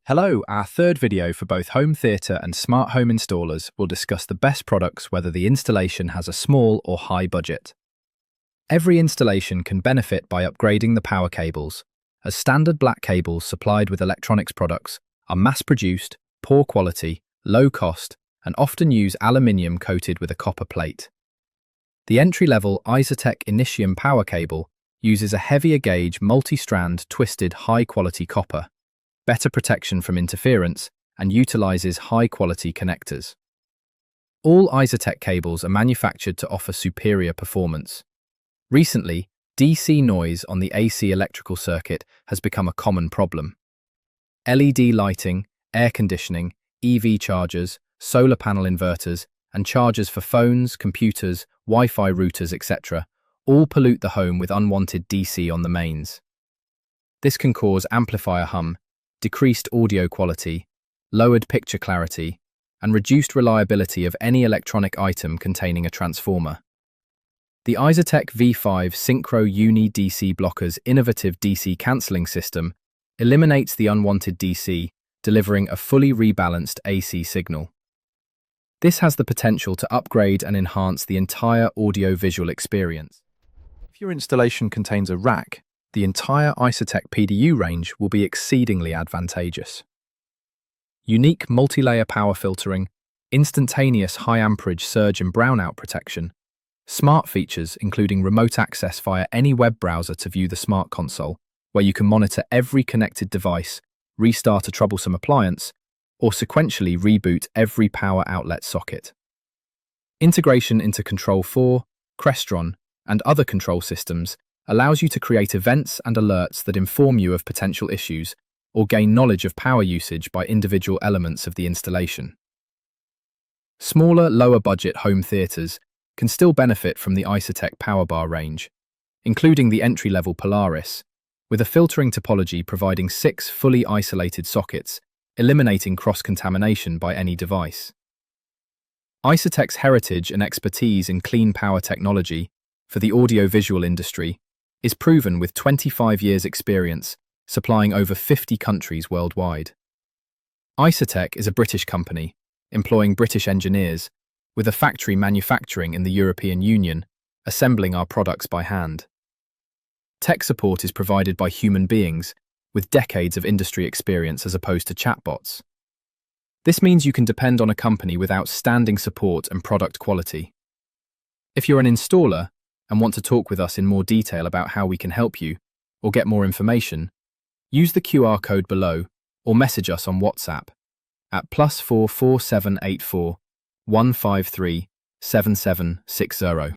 Hello, our third video for both home theatre and smart home installers will discuss the best products whether the installation has a small or high budget. Every installation can benefit by upgrading the power cables, as standard black cables supplied with electronics products are mass-produced, poor quality, low cost, and often use aluminium coated with a copper plate. The entry-level IsoTek Initium power cable uses a heavier gauge multi-strand twisted high-quality copper, better protection from interference, and utilizes high-quality connectors. All IsoTek cables are manufactured to offer superior performance. Recently, DC noise on the AC electrical circuit has become a common problem. LED lighting, air conditioning, EV chargers, solar panel inverters, and chargers for phones, computers, Wi-Fi routers, etc. all pollute the home with unwanted DC on the mains. This can cause amplifier hum, decreased audio quality, lowered picture clarity, and reduced reliability of any electronic item containing a transformer. The IsoTek V5 Synchro Uni DC Blocker's innovative DC cancelling system eliminates the unwanted DC, delivering a fully rebalanced AC signal. This has the potential to upgrade and enhance the entire audio-visual experience. If your installation contains a rack, the entire IsoTek PDU range will be exceedingly advantageous. Unique multi-layer power filtering, instantaneous high amperage surge and brownout protection, smart features including remote access via any web browser to view the smart console, where you can monitor every connected device, restart a troublesome appliance, or sequentially reboot every power outlet socket. Integration into Control 4, Crestron, and other control systems allows you to create events and alerts that inform you of potential issues or gain knowledge of power usage by individual elements of the installation. Smaller, lower-budget home theatres can still benefit from the IsoTek PowerBar range, including the entry-level Polaris, with a filtering topology providing 6 fully isolated sockets, eliminating cross-contamination by any device. IsoTek's heritage and expertise in clean power technology for the audio-visual industry is proven with 25 years' experience, supplying over 50 countries worldwide. IsoTek is a British company, employing British engineers, with a factory manufacturing in the European Union, assembling our products by hand. Tech support is provided by human beings, with decades of industry experience as opposed to chatbots. This means you can depend on a company with outstanding support and product quality. If you're an installer and want to talk with us in more detail about how we can help you, or get more information, use the QR code below or message us on WhatsApp at +44 4784 153 7760.